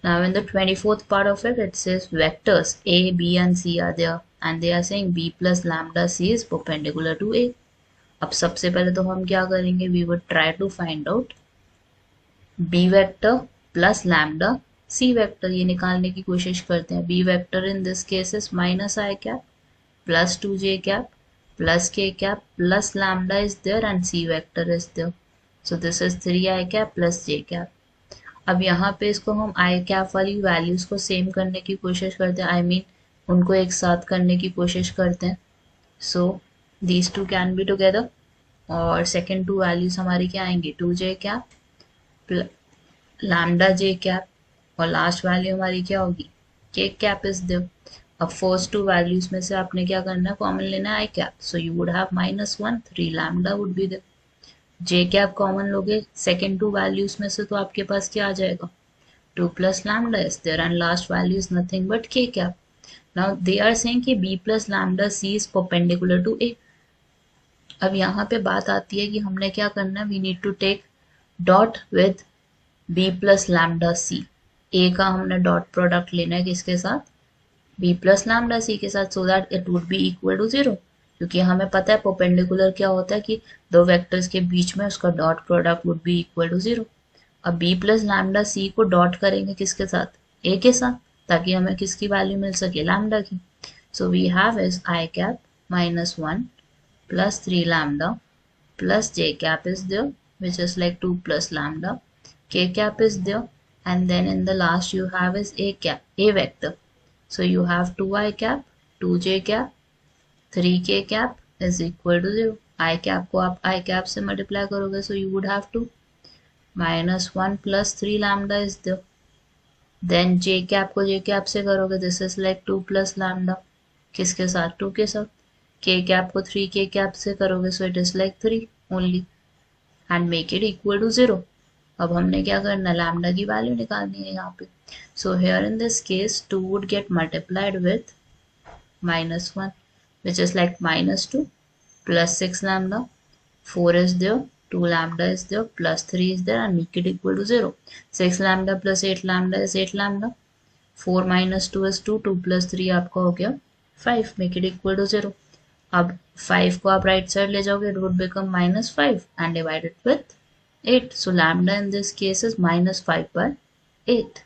Now in the 24th part of it, it says vectors A, B and C are there and they are saying B plus lambda C is perpendicular to A. अब सबसे पहले तो हम क्या करेंगे, we would try to find out B vector plus lambda C vector, ये निकालने की कोशिश करते हैं. B vector in this case is minus I cap plus 2j cap plus k cap plus lambda is there and C vector is there. So this is 3I cap plus j cap. अब यहाँ पे इसको हम आई cap वाली values को same करने की कोशिश करते हैं, आई मीन उनको एक साथ करने की कोशिश करते हैं. So these two can be together और सेकेंड टू वैल्यूज हमारी क्या आएंगी, 2j cap lambda j cap और लास्ट वैल्यू हमारी क्या होगी, k कैप इज देयर. अब फर्स्ट टू वैल्यूज में से आपने क्या करना है, कॉमन लेना है I cap. So you would have -1, 3 lambda would be there. J cap common लोगे सेकेंड टू वैल्यूज में से तो आपके पास क्या आ जाएगा, 2 plus lambda is there and last value is nothing but K cap. Now they are saying कि B plus lambda C is perpendicular to A. अब यहाँ पे बात आती है कि हमने क्या करना है, we need to take dot with B plus lambda C. A का हमने डॉट प्रोडक्ट लेना है किसके साथ, बी प्लस लैम्डा सी के साथ, so that it would be equal to 0. क्योंकि हमें पता है परपेंडिकुलर क्या होता है कि दो वेक्टर्स के बीच में उसका dot product would be equal to 0. अब b प्लस लैम्डा सी को डॉट करेंगे किसके साथ, a के साथ, ताकि हमें किसकी वैल्यू मिल सके, लैम्डा की. So we have is I cap -1 plus 3 lambda plus j cap is there which is like 2 plus lambda, k cap is there, and then in the last you have is a cap, a vector. So you have 2i cap, 2j cap, 3k cap is equal to 0. I cap को आप I cap से multiply करोगे, so you would have to -1 plus 3 lambda is there. Then j cap को j cap से करोगे, this is like 2 plus lambda. किसके साथ, 2 के साथ. k cap को 3k cap से करोगे, so it is like 3 only. And make it equal to 0. अब हमने क्या करना, lambda की वैल्यू निकालनी है यहाँ पे. So here in this case 2 would get multiplied with -1, which is like -2 plus 6 lambda, 4 is there, 2 lambda is there, plus 3 is there, and make it equal to 0. 6 lambda plus 8 lambda is 8 lambda, 4 minus 2 is 2, 2 plus 3 आपका हो गया 5, make it equal to 0. अब 5 को आप right side ले जाओगे, it would become -5 and divide it with 8. So lambda in this case is -5/8.